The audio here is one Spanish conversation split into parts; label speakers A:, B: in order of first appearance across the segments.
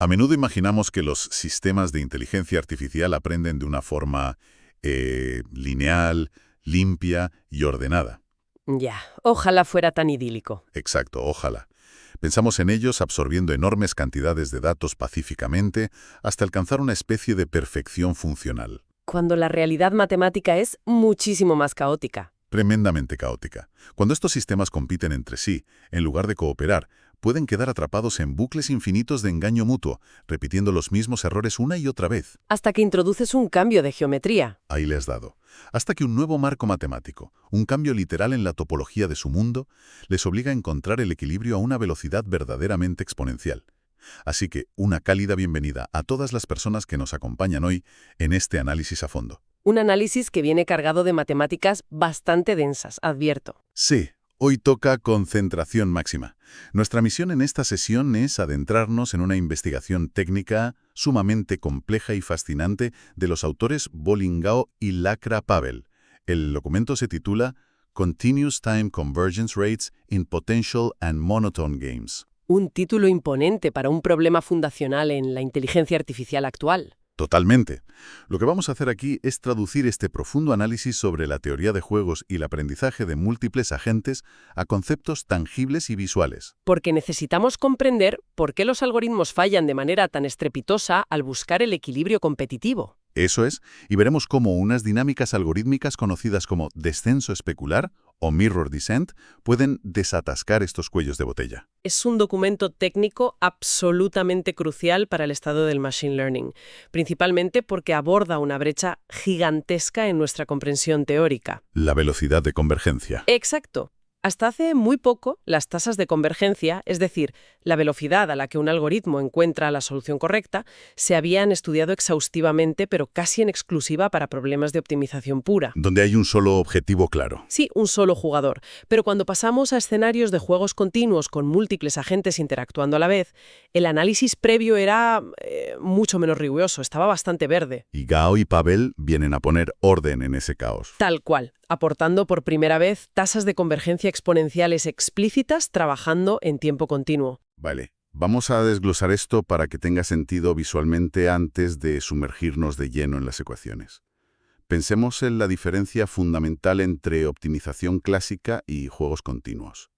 A: A menudo imaginamos que los sistemas de inteligencia artificial aprenden de una forma lineal, limpia y ordenada.
B: Ya, ojalá fuera tan idílico.
A: Exacto, ojalá. Pensamos en ellos absorbiendo enormes cantidades de datos pacíficamente hasta alcanzar una especie de perfección funcional.
B: Cuando la realidad matemática es muchísimo más caótica.
A: Tremendamente caótica. Cuando estos sistemas compiten entre sí, en lugar de cooperar, pueden quedar atrapados en bucles infinitos de engaño mutuo, repitiendo los mismos errores una y otra vez.
B: Hasta que introduces un cambio de geometría.
A: Ahí le has dado. Hasta que un nuevo marco matemático, un cambio literal en la topología de su mundo, les obliga a encontrar el equilibrio a una velocidad verdaderamente exponencial. Así que una cálida bienvenida a todas las personas que nos acompañan hoy en este análisis a fondo.
B: Un análisis que viene cargado de matemáticas bastante densas, advierto.
A: Sí, hoy toca concentración máxima. Nuestra misión en esta sesión es adentrarnos en una investigación técnica sumamente compleja y fascinante de los autores Bolingao y Lacra Pavel. El documento se titula Continuous Time Convergence Rates in Potential and Monotone Games.
B: Un título imponente para un problema fundacional en la inteligencia artificial actual.
A: Totalmente. Lo que vamos a hacer aquí es traducir este profundo análisis sobre la teoría de juegos y el aprendizaje de múltiples agentes a conceptos tangibles y visuales.
B: Porque necesitamos comprender por qué los algoritmos fallan de manera tan estrepitosa al buscar el equilibrio competitivo.
A: Eso es, y veremos cómo unas dinámicas algorítmicas conocidas como descenso especular o mirror descent pueden desatascar estos cuellos de botella.
B: Es un documento técnico absolutamente crucial para el estado del machine learning, principalmente porque aborda una brecha gigantesca en nuestra comprensión teórica.
A: La velocidad de convergencia.
B: Exacto. Hasta hace muy poco, las tasas de convergencia, es decir, la velocidad a la que un algoritmo encuentra la solución correcta, se habían estudiado exhaustivamente, pero casi en exclusiva para problemas de optimización pura.
A: Donde hay un solo objetivo claro.
B: Sí, un solo jugador. Pero cuando pasamos a escenarios de juegos continuos con múltiples agentes interactuando a la vez, el análisis previo era mucho menos riguroso, estaba bastante verde.
A: Y Gao y Pavel vienen a poner orden en ese caos.
B: Tal cual, aportando por primera vez tasas de convergencia exponenciales explícitas trabajando en tiempo continuo.
A: Vale, vamos a desglosar esto para que tenga sentido visualmente antes de sumergirnos de lleno en las ecuaciones. Pensemos en la diferencia fundamental entre optimización clásica y juegos continuos.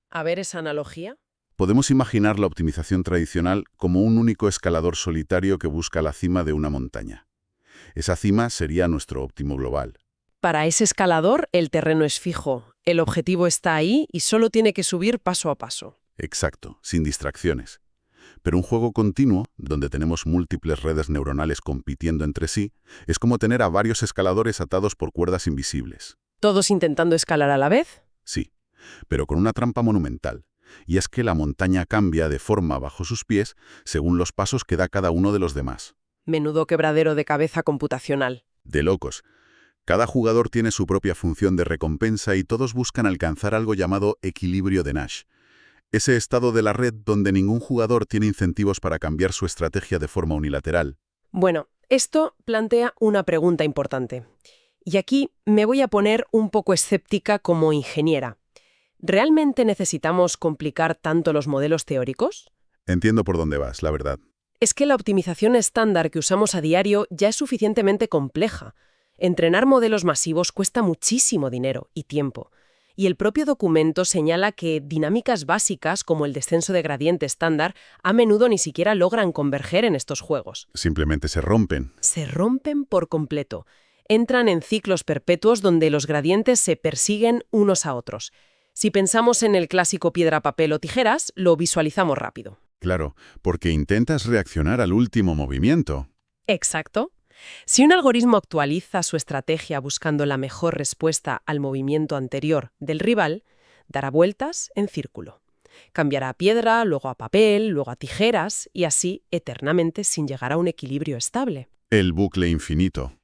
B: A ver esa analogía.
A: Podemos imaginar la optimización tradicional como un único escalador solitario que busca la cima de una montaña. Esa cima sería nuestro óptimo global.
B: Para ese escalador, el terreno es fijo, el objetivo está ahí y solo tiene que subir paso a paso.
A: Exacto, sin distracciones. Pero un juego continuo, donde tenemos múltiples redes neuronales compitiendo entre sí, es como tener a varios escaladores atados por cuerdas invisibles.
B: ¿Todos intentando escalar a la vez?
A: Sí, pero con una trampa monumental. Y es que la montaña cambia de forma bajo sus pies según los pasos que da cada uno de los demás.
B: Menudo quebradero de cabeza computacional.
A: De locos. Cada jugador tiene su propia función de recompensa y todos buscan alcanzar algo llamado equilibrio de Nash. Ese estado de la red donde ningún jugador tiene incentivos para cambiar su estrategia de forma unilateral.
B: Bueno, esto plantea una pregunta importante. Y aquí me voy a poner un poco escéptica como ingeniera. ¿Realmente necesitamos complicar tanto los modelos teóricos?
A: Entiendo por dónde vas, la verdad.
B: Es que la optimización estándar que usamos a diario ya es suficientemente compleja. Entrenar modelos masivos cuesta muchísimo dinero y tiempo. Y el propio documento señala que dinámicas básicas como el descenso de gradiente estándar a menudo ni siquiera logran converger en estos juegos.
A: Simplemente se rompen.
B: Se rompen por completo. Entran en ciclos perpetuos donde los gradientes se persiguen unos a otros. Si pensamos en el clásico piedra, papel o tijeras, lo visualizamos rápido.
A: Claro, porque intentas reaccionar al último movimiento.
B: Exacto. Si un algoritmo actualiza su estrategia buscando la mejor respuesta al movimiento anterior del rival, dará vueltas en círculo. Cambiará a piedra, luego a papel, luego a tijeras, y así eternamente sin llegar a un equilibrio estable.
A: El bucle infinito.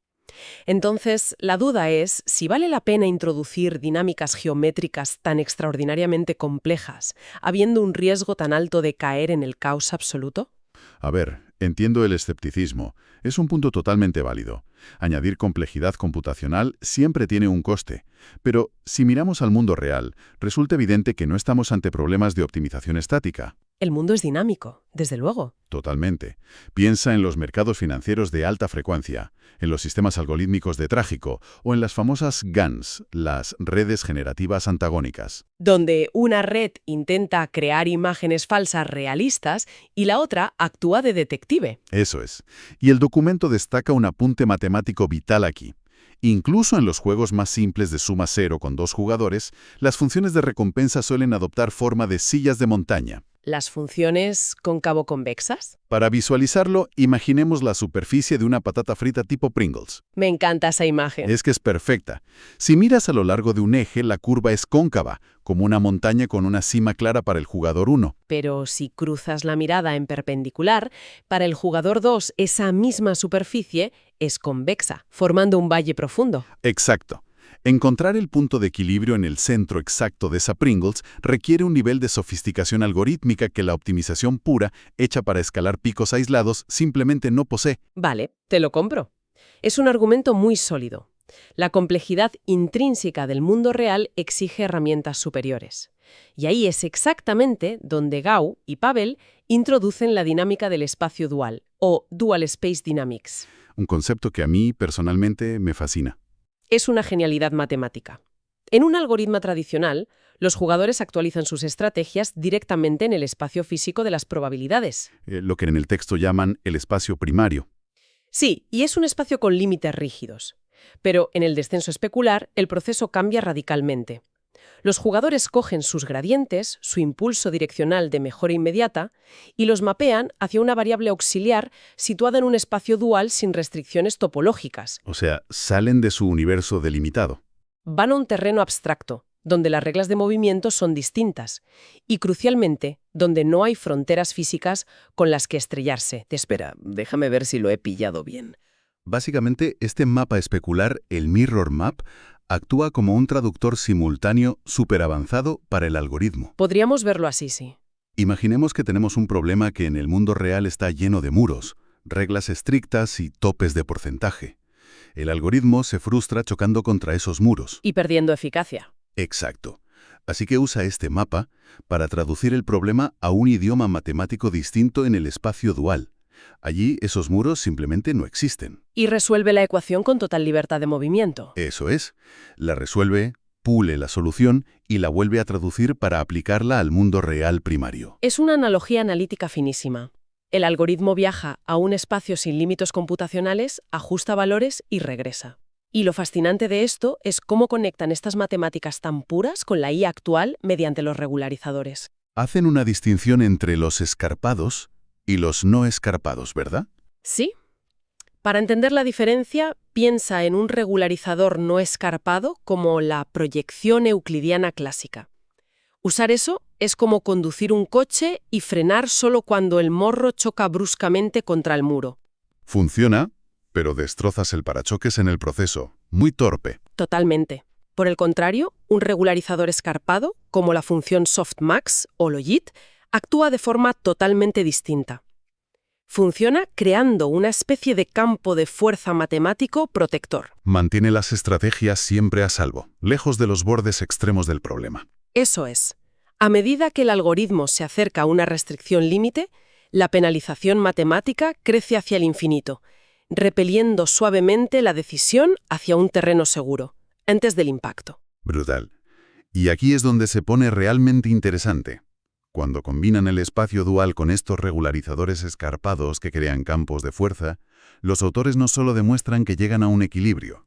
B: Entonces, la duda es si vale la pena introducir dinámicas geométricas tan extraordinariamente complejas, habiendo un riesgo tan alto de caer en el caos absoluto.
A: A ver, entiendo el escepticismo. Es un punto totalmente válido. Añadir complejidad computacional siempre tiene un coste. Pero si miramos al mundo real, resulta evidente que no estamos ante problemas de optimización estática.
B: El mundo es dinámico, desde luego.
A: Totalmente. Piensa en los mercados financieros de alta frecuencia, en los sistemas algorítmicos de tráfico o en las famosas GANs, las redes generativas antagónicas.
B: Donde una red intenta crear imágenes falsas realistas y la otra actúa de detective.
A: Eso es. Y el documento destaca un apunte matemático vital aquí. Incluso en los juegos más simples de suma cero con 2 jugadores, las funciones de recompensa suelen adoptar forma de sillas de montaña.
B: ¿Las funciones cóncavo-convexas?
A: Para visualizarlo, imaginemos la superficie de una patata frita tipo Pringles.
B: Me encanta esa imagen.
A: Es que es perfecta. Si miras a lo largo de un eje, la curva es cóncava, como una montaña con una cima clara para el jugador 1.
B: Pero si cruzas la mirada en perpendicular, para el jugador 2 esa misma superficie es convexa, formando un valle profundo.
A: Exacto. Encontrar el punto de equilibrio en el centro exacto de esa Pringles requiere un nivel de sofisticación algorítmica que la optimización pura, hecha para escalar picos aislados, simplemente no posee.
B: Vale, te lo compro. Es un argumento muy sólido. La complejidad intrínseca del mundo real exige herramientas superiores. Y ahí es exactamente donde Gao y Pavel introducen la dinámica del espacio dual, o Dual Space Dynamics.
A: Un concepto que a mí, personalmente, me fascina.
B: Es una genialidad matemática. En un algoritmo tradicional, los jugadores actualizan sus estrategias directamente en el espacio físico de las probabilidades.
A: Lo que en el texto llaman el espacio primario.
B: Sí, y es un espacio con límites rígidos. Pero en el descenso especular, el proceso cambia radicalmente. Los jugadores cogen sus gradientes, su impulso direccional de mejora inmediata, y los mapean hacia una variable auxiliar situada en un espacio dual sin restricciones topológicas.
A: O sea, salen de su universo delimitado.
B: Van a un terreno abstracto, donde las reglas de movimiento son distintas, y crucialmente, donde no hay fronteras físicas con las que estrellarse.
C: Espera, déjame ver si lo he pillado bien.
A: Básicamente, este mapa especular, el Mirror Map, actúa como un traductor simultáneo superavanzado para el algoritmo.
B: Podríamos verlo así, sí.
A: Imaginemos que tenemos un problema que en el mundo real está lleno de muros, reglas estrictas y topes de porcentaje. El algoritmo se frustra chocando contra esos muros.
B: Y perdiendo eficacia.
A: Exacto. Así que usa este mapa para traducir el problema a un idioma matemático distinto en el espacio dual. Allí esos muros simplemente no existen.
B: Y resuelve la ecuación con total libertad de movimiento.
A: Eso es. La resuelve, pule la solución y la vuelve a traducir para aplicarla al mundo real primario.
B: Es una analogía analítica finísima. El algoritmo viaja a un espacio sin límites computacionales, ajusta valores y regresa. Y lo fascinante de esto es cómo conectan estas matemáticas tan puras con la IA actual mediante los regularizadores.
A: Hacen una distinción entre los escarpados y los no escarpados, ¿verdad?
B: Sí. Para entender la diferencia, piensa en un regularizador no escarpado como la proyección euclidiana clásica. Usar eso es como conducir un coche y frenar solo cuando el morro choca bruscamente contra el muro.
A: Funciona, pero destrozas el parachoques en el proceso. Muy torpe.
B: Totalmente. Por el contrario, un regularizador escarpado, como la función softmax o logit, actúa de forma totalmente distinta. Funciona creando una especie de campo de fuerza matemático protector.
A: Mantiene las estrategias siempre a salvo, lejos de los bordes extremos del problema.
B: Eso es. A medida que el algoritmo se acerca a una restricción límite, la penalización matemática crece hacia el infinito, repeliendo suavemente la decisión hacia un terreno seguro, antes del impacto.
A: Brutal. Y aquí es donde se pone realmente interesante. Cuando combinan el espacio dual con estos regularizadores escarpados que crean campos de fuerza, los autores no solo demuestran que llegan a un equilibrio.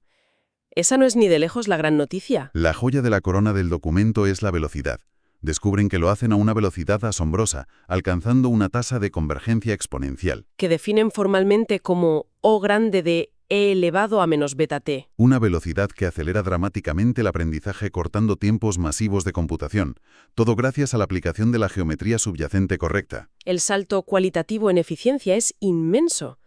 B: Esa no es ni de lejos la gran noticia.
A: La joya de la corona del documento es la velocidad. Descubren que lo hacen a una velocidad asombrosa, alcanzando una tasa de convergencia exponencial.
B: Que definen formalmente como O grande de E elevado a menos beta t.
A: Una velocidad que acelera dramáticamente el aprendizaje cortando tiempos masivos de computación, todo gracias a la aplicación de la geometría subyacente correcta.
B: El salto cualitativo en eficiencia es inmenso.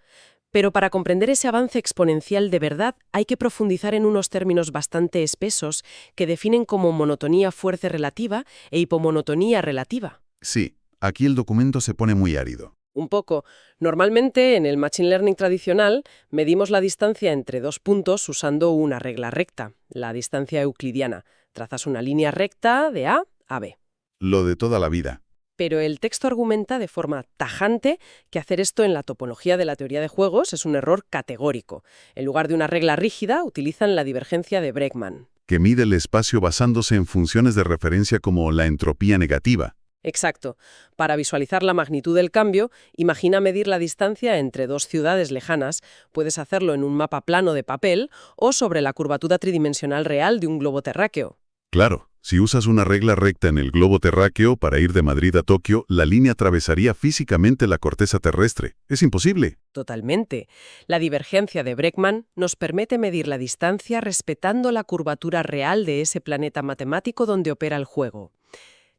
B: Pero para comprender ese avance exponencial de verdad hay que profundizar en unos términos bastante espesos que definen como monotonía fuerza relativa e hipomonotonía relativa.
A: Sí, aquí el documento se pone muy árido.
B: Un poco. Normalmente, en el Machine Learning tradicional, medimos la distancia entre dos puntos usando una regla recta, la distancia euclidiana. Trazas una línea recta de A a B.
A: Lo de toda la vida.
B: pero el texto argumenta de forma tajante que hacer esto en la topología de la teoría de juegos es un error categórico. En lugar de una regla rígida, utilizan la divergencia de Bregman.
A: Que mide el espacio basándose en funciones de referencia como la entropía negativa.
B: Exacto. Para visualizar la magnitud del cambio, imagina medir la distancia entre dos ciudades lejanas. Puedes hacerlo en un mapa plano de papel o sobre la curvatura tridimensional real de un globo terráqueo.
A: Claro, si usas una regla recta en el globo terráqueo para ir de Madrid a Tokio, la línea atravesaría físicamente la corteza terrestre. Es imposible.
B: Totalmente. La divergencia de Bregman nos permite medir la distancia respetando la curvatura real de ese planeta matemático donde opera el juego.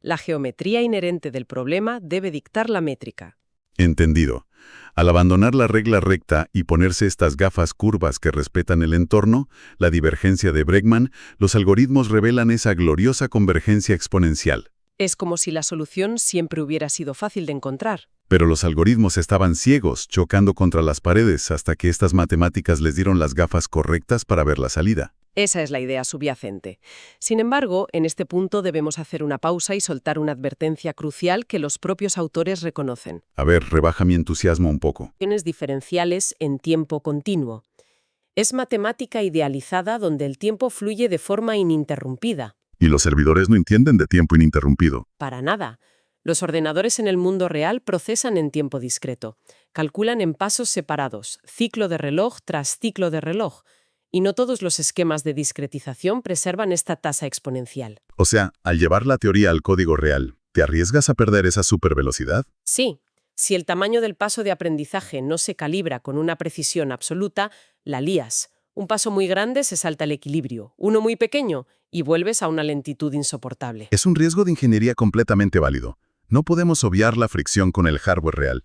B: La geometría inherente del problema debe dictar la métrica.
A: Entendido. Al abandonar la regla recta y ponerse estas gafas curvas que respetan el entorno, la divergencia de Bregman, los algoritmos revelan esa gloriosa convergencia exponencial.
B: Es como si la solución siempre hubiera sido fácil de encontrar.
A: Pero los algoritmos estaban ciegos, chocando contra las paredes, hasta que estas matemáticas les dieron las gafas correctas para ver la salida.
B: Esa es la idea subyacente. Sin embargo, en este punto debemos hacer una pausa y soltar una advertencia crucial que los propios autores reconocen.
A: A ver, rebaja mi entusiasmo un poco.
B: Funciones diferenciales en tiempo continuo. Es matemática idealizada donde el tiempo fluye de forma ininterrumpida.
A: Y los servidores no entienden de tiempo ininterrumpido.
B: Para nada. Los ordenadores en el mundo real procesan en tiempo discreto. Calculan en pasos separados, ciclo de reloj tras ciclo de reloj. Y no todos los esquemas de discretización preservan esta tasa exponencial.
A: O sea, al llevar la teoría al código real, ¿te arriesgas a perder esa supervelocidad?
B: Sí, si el tamaño del paso de aprendizaje no se calibra con una precisión absoluta, la lías. Un paso muy grande se salta el equilibrio, uno muy pequeño y vuelves a una lentitud insoportable.
A: Es un riesgo de ingeniería completamente válido. No podemos obviar la fricción con el hardware real.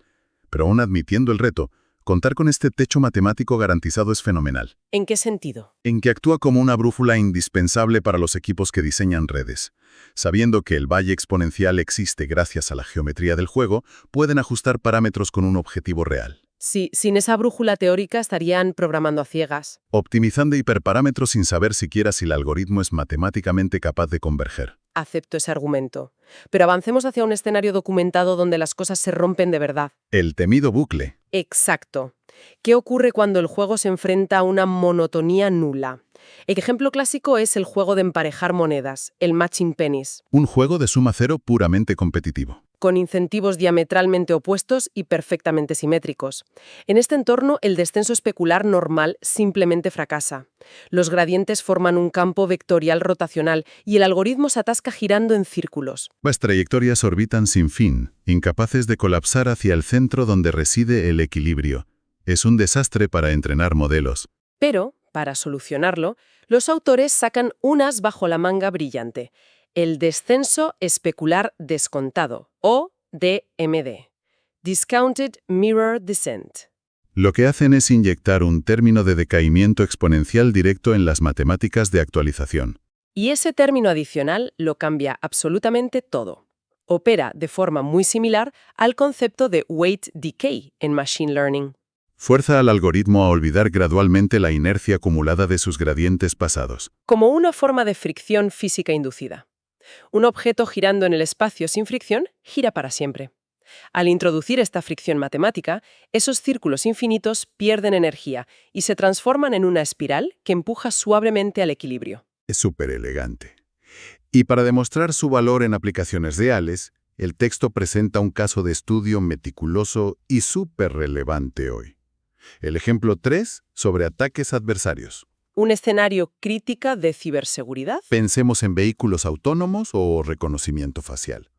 A: Pero aún admitiendo el reto, contar con este techo matemático garantizado es fenomenal.
B: ¿En qué sentido?
A: En que actúa como una brújula indispensable para los equipos que diseñan redes. Sabiendo que el valle exponencial existe gracias a la geometría del juego, pueden ajustar parámetros con un objetivo real.
B: Sí, sin esa brújula teórica estarían programando a ciegas.
A: Optimizando hiperparámetros sin saber siquiera si el algoritmo es matemáticamente capaz de converger.
B: Acepto ese argumento. Pero avancemos hacia un escenario documentado donde las cosas se rompen de verdad.
A: El temido bucle.
B: Exacto. ¿Qué ocurre cuando el juego se enfrenta a una monotonía nula? El ejemplo clásico es el juego de emparejar monedas, el matching pennies,
A: Un juego de suma cero puramente competitivo.
B: con incentivos diametralmente opuestos y perfectamente simétricos. En este entorno, el descenso especular normal simplemente fracasa. Los gradientes forman un campo vectorial rotacional y el algoritmo se atasca girando en círculos.
A: Las trayectorias orbitan sin fin, incapaces de colapsar hacia el centro donde reside el equilibrio. Es un desastre para entrenar modelos.
B: Pero, para solucionarlo, los autores sacan un as bajo la manga brillante: el descenso especular descontado, o DMD. Discounted Mirror Descent.
A: Lo que hacen es inyectar un término de decaimiento exponencial directo en las matemáticas de actualización.
B: Y ese término adicional lo cambia absolutamente todo. Opera de forma muy similar al concepto de weight decay en Machine Learning.
A: Fuerza al algoritmo a olvidar gradualmente la inercia acumulada de sus gradientes pasados.
B: Como una forma de fricción física inducida. Un objeto girando en el espacio sin fricción gira para siempre. Al introducir esta fricción matemática, esos círculos infinitos pierden energía y se transforman en una espiral que empuja suavemente al equilibrio.
A: Es súper elegante. Y para demostrar su valor en aplicaciones reales, el texto presenta un caso de estudio meticuloso y súper relevante hoy. El ejemplo 3 sobre ataques adversarios.
B: ¿Un escenario crítica de ciberseguridad?
A: Pensemos en vehículos autónomos o reconocimiento facial.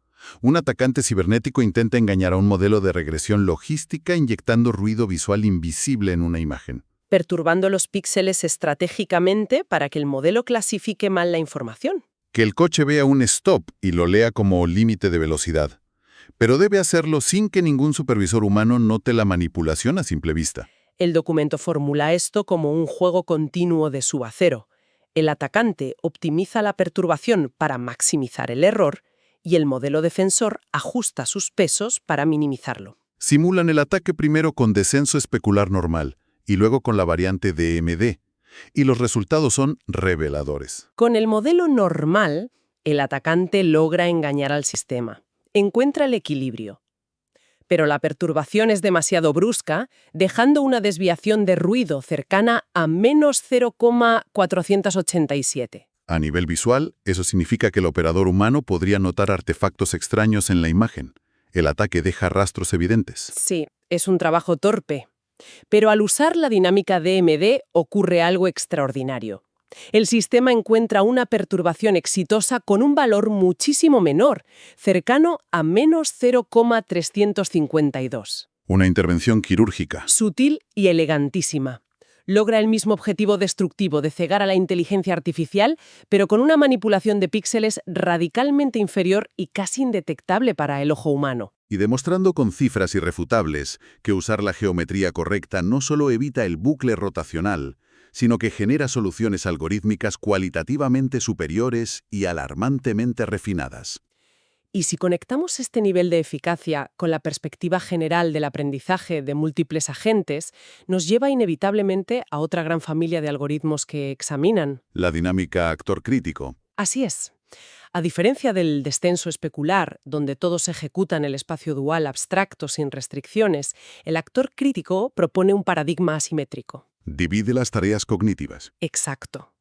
A: Un atacante cibernético intenta engañar a un modelo de regresión logística inyectando ruido visual invisible en una imagen.
B: Perturbando los píxeles estratégicamente para que el modelo clasifique mal la información.
A: Que el coche vea un stop y lo lea como límite de velocidad. Pero debe hacerlo sin que ningún supervisor humano note la manipulación a simple vista.
B: El documento formula esto como un juego continuo de suma cero. El atacante optimiza la perturbación para maximizar el error y el modelo defensor ajusta sus pesos para minimizarlo.
A: Simulan el ataque primero con descenso especular normal y luego con la variante DMD, y los resultados son reveladores.
B: Con el modelo normal, el atacante logra engañar al sistema. encuentra el equilibrio. Pero la perturbación es demasiado brusca, dejando una desviación de ruido cercana a menos 0,487.
A: A nivel visual, eso significa que el operador humano podría notar artefactos extraños en la imagen. El ataque deja rastros evidentes.
B: Sí, es un trabajo torpe. Pero al usar la dinámica DMD ocurre algo extraordinario. El sistema encuentra una perturbación exitosa con un valor muchísimo menor, cercano a menos 0,352.
A: Una intervención quirúrgica.
B: Sutil y elegantísima. Logra el mismo objetivo destructivo de cegar a la inteligencia artificial, pero con una manipulación de píxeles radicalmente inferior y casi indetectable para el ojo humano.
A: Y demostrando con cifras irrefutables que usar la geometría correcta no solo evita el bucle rotacional, sino que genera soluciones algorítmicas cualitativamente superiores y alarmantemente refinadas.
B: Y si conectamos este nivel de eficacia con la perspectiva general del aprendizaje de múltiples agentes, nos lleva inevitablemente a otra gran familia de algoritmos que examinan.
A: La dinámica actor crítico.
B: Así es. A diferencia del descenso especular, donde todos ejecutan el espacio dual abstracto sin restricciones, el actor crítico propone un paradigma asimétrico.
A: Divide las tareas cognitivas.
B: Exacto.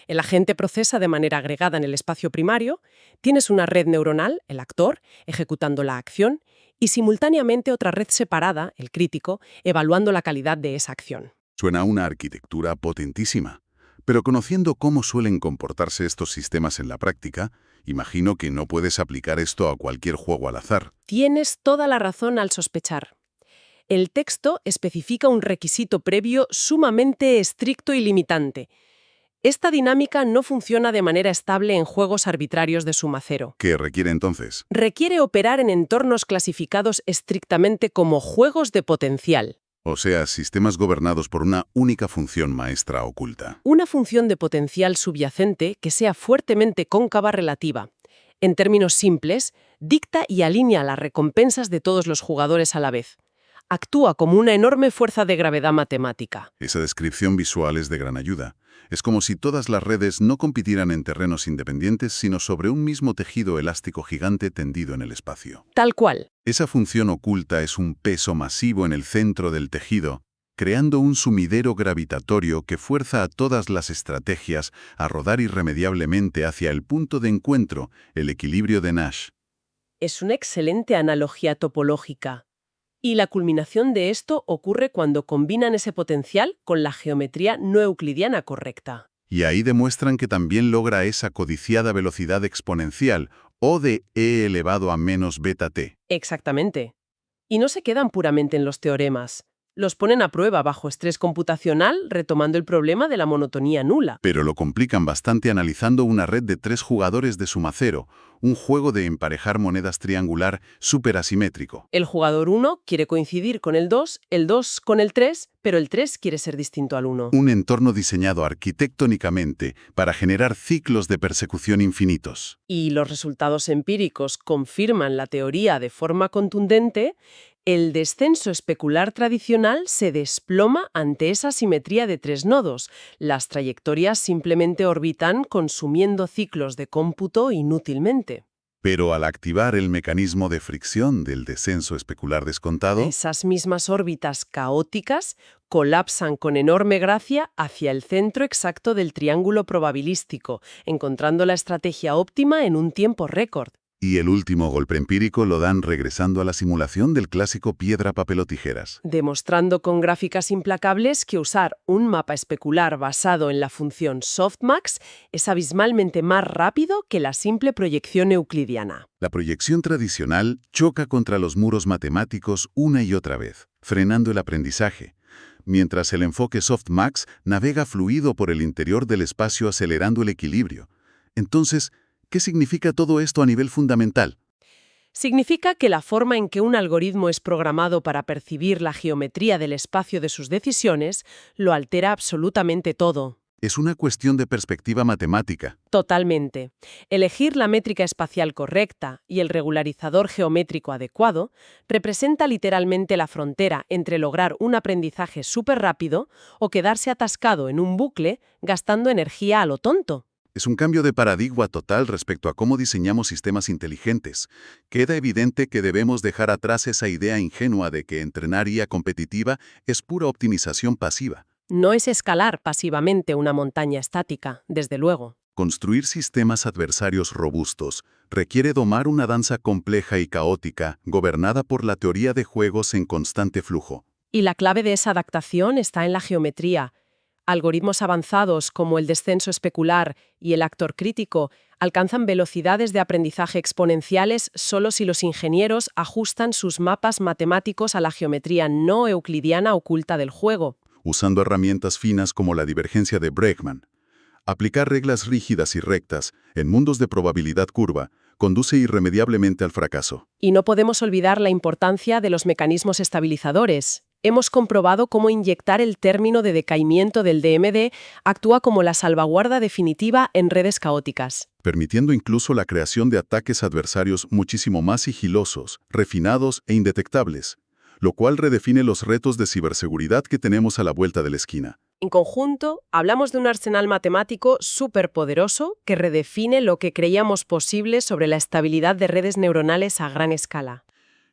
B: El agente procesa de manera agregada en el espacio primario, tienes una red neuronal, el actor, ejecutando la acción, y simultáneamente otra red separada, el crítico, evaluando la calidad de esa acción.
A: Suena a una arquitectura potentísima. Pero conociendo cómo suelen comportarse estos sistemas en la práctica, imagino que no puedes aplicar esto a cualquier juego al azar.
B: Tienes toda la razón al sospechar. El texto especifica un requisito previo sumamente estricto y limitante. Esta dinámica no funciona de manera estable en juegos arbitrarios de suma cero.
A: ¿Qué requiere entonces?
B: Requiere operar en entornos clasificados estrictamente como juegos de potencial.
A: O sea, sistemas gobernados por una única función maestra oculta.
B: Una función de potencial subyacente que sea fuertemente cóncava relativa. En términos simples, dicta y alinea las recompensas de todos los jugadores a la vez. Actúa como una enorme fuerza de gravedad matemática.
A: Esa descripción visual es de gran ayuda. Es como si todas las redes no compitieran en terrenos independientes, sino sobre un mismo tejido elástico gigante tendido en el espacio.
B: Tal cual.
A: Esa función oculta es un peso masivo en el centro del tejido, creando un sumidero gravitatorio que fuerza a todas las estrategias a rodar irremediablemente hacia el punto de encuentro, el equilibrio de Nash.
B: Es una excelente analogía topológica. Y la culminación de esto ocurre cuando combinan ese potencial con la geometría no euclidiana correcta.
A: Y ahí demuestran que también logra esa codiciada velocidad exponencial, o de e elevado a menos beta t.
B: Exactamente. Y no se quedan puramente en los teoremas. Los ponen a prueba bajo estrés computacional, retomando el problema de la monotonía nula.
A: Pero lo complican bastante analizando una red de 3 jugadores de suma cero, un juego de emparejar monedas triangular superasimétrico.
B: El jugador 1 quiere coincidir con el 2 con el 3, pero el 3 quiere ser distinto al 1.
A: Un entorno diseñado arquitectónicamente para generar ciclos de persecución infinitos.
B: Y los resultados empíricos confirman la teoría de forma contundente. El descenso especular tradicional se desploma ante esa simetría de 3 nodos. Las trayectorias simplemente orbitan consumiendo ciclos de cómputo inútilmente.
A: Pero al activar el mecanismo de fricción del descenso especular descontado,
B: Esas mismas órbitas caóticas colapsan con enorme gracia hacia el centro exacto del triángulo probabilístico, encontrando la estrategia óptima en un tiempo récord.
A: y el último golpe empírico lo dan regresando a la simulación del clásico piedra, papel o tijeras.
B: Demostrando con gráficas implacables que usar un mapa especular basado en la función softmax es abismalmente más rápido que la simple proyección euclidiana.
A: La proyección tradicional choca contra los muros matemáticos una y otra vez, frenando el aprendizaje, mientras el enfoque softmax navega fluido por el interior del espacio acelerando el equilibrio. Entonces, ¿qué significa todo esto a nivel fundamental?
B: Significa que la forma en que un algoritmo es programado para percibir la geometría del espacio de sus decisiones lo altera absolutamente todo.
A: Es una cuestión de perspectiva matemática.
B: Totalmente. Elegir la métrica espacial correcta y el regularizador geométrico adecuado representa literalmente la frontera entre lograr un aprendizaje súper rápido o quedarse atascado en un bucle gastando energía a lo tonto.
A: Es un cambio de paradigma total respecto a cómo diseñamos sistemas inteligentes. Queda evidente que debemos dejar atrás esa idea ingenua de que entrenar IA competitiva es pura optimización pasiva.
B: No es escalar pasivamente una montaña estática, desde luego.
A: Construir sistemas adversarios robustos requiere domar una danza compleja y caótica, gobernada por la teoría de juegos en constante flujo.
B: Y la clave de esa adaptación está en la geometría. Algoritmos avanzados como el descenso especular y el actor crítico alcanzan velocidades de aprendizaje exponenciales solo si los ingenieros ajustan sus mapas matemáticos a la geometría no euclidiana oculta del juego.
A: Usando herramientas finas como la divergencia de Bregman. Aplicar reglas rígidas y rectas en mundos de probabilidad curva conduce irremediablemente al fracaso.
B: Y no podemos olvidar la importancia de los mecanismos estabilizadores. Hemos comprobado cómo inyectar el término de decaimiento del DMD actúa como la salvaguarda definitiva en redes caóticas.
A: Permitiendo incluso la creación de ataques adversarios muchísimo más sigilosos, refinados e indetectables, lo cual redefine los retos de ciberseguridad que tenemos a la vuelta de la esquina.
B: En conjunto, hablamos de un arsenal matemático superpoderoso que redefine lo que creíamos posible sobre la estabilidad de redes neuronales a gran escala.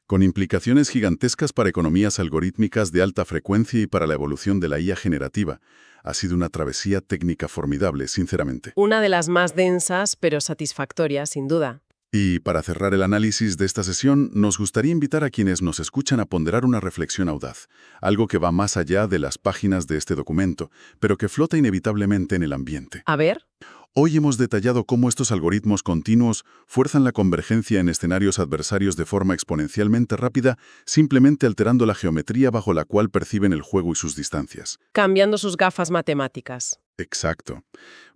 A: Con implicaciones gigantescas para economías algorítmicas de alta frecuencia y para la evolución de la IA generativa. Ha sido una travesía técnica formidable, sinceramente.
B: Una de las más densas, pero satisfactorias, sin duda.
A: Y para cerrar el análisis de esta sesión, nos gustaría invitar a quienes nos escuchan a ponderar una reflexión audaz, algo que va más allá de las páginas de este documento, pero que flota inevitablemente en el ambiente.
B: A ver.
A: Hoy hemos detallado cómo estos algoritmos continuos fuerzan la convergencia en escenarios adversarios de forma exponencialmente rápida, simplemente alterando la geometría bajo la cual perciben el juego y sus distancias.
B: Cambiando sus gafas matemáticas.
A: Exacto.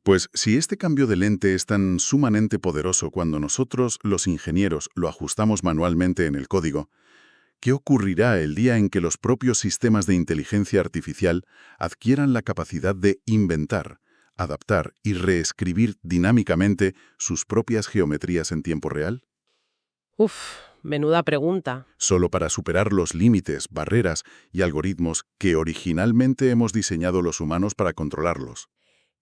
A: Pues si este cambio de lente es tan sumamente poderoso cuando nosotros, los ingenieros, lo ajustamos manualmente en el código, ¿qué ocurrirá el día en que los propios sistemas de inteligencia artificial adquieran la capacidad de inventar, adaptar y reescribir dinámicamente sus propias geometrías en tiempo real?
B: Menuda pregunta.
A: Solo para superar los límites, barreras y algoritmos que originalmente hemos diseñado los humanos para controlarlos.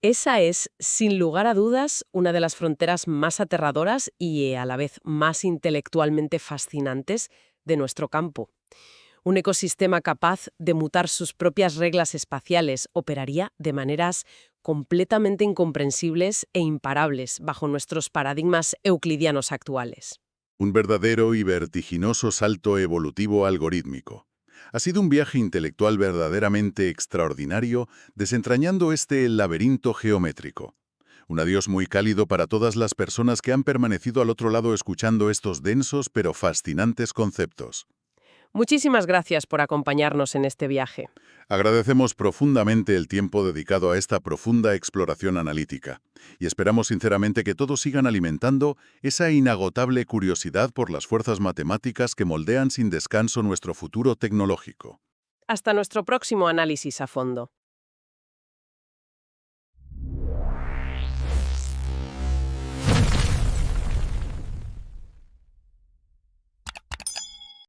B: Esa es, sin lugar a dudas, una de las fronteras más aterradoras y a la vez más intelectualmente fascinantes de nuestro campo. Un ecosistema capaz de mutar sus propias reglas espaciales operaría de maneras completamente incomprensibles e imparables bajo nuestros paradigmas euclidianos actuales.
A: Un verdadero y vertiginoso salto evolutivo algorítmico. Ha sido un viaje intelectual verdaderamente extraordinario, desentrañando este laberinto geométrico. Un adiós muy cálido para todas las personas que han permanecido al otro lado escuchando estos densos pero fascinantes conceptos.
B: Muchísimas gracias por acompañarnos en este viaje.
A: Agradecemos profundamente el tiempo dedicado a esta profunda exploración analítica y esperamos sinceramente que todos sigan alimentando esa inagotable curiosidad por las fuerzas matemáticas que moldean sin descanso nuestro futuro tecnológico.
B: Hasta nuestro próximo análisis a fondo.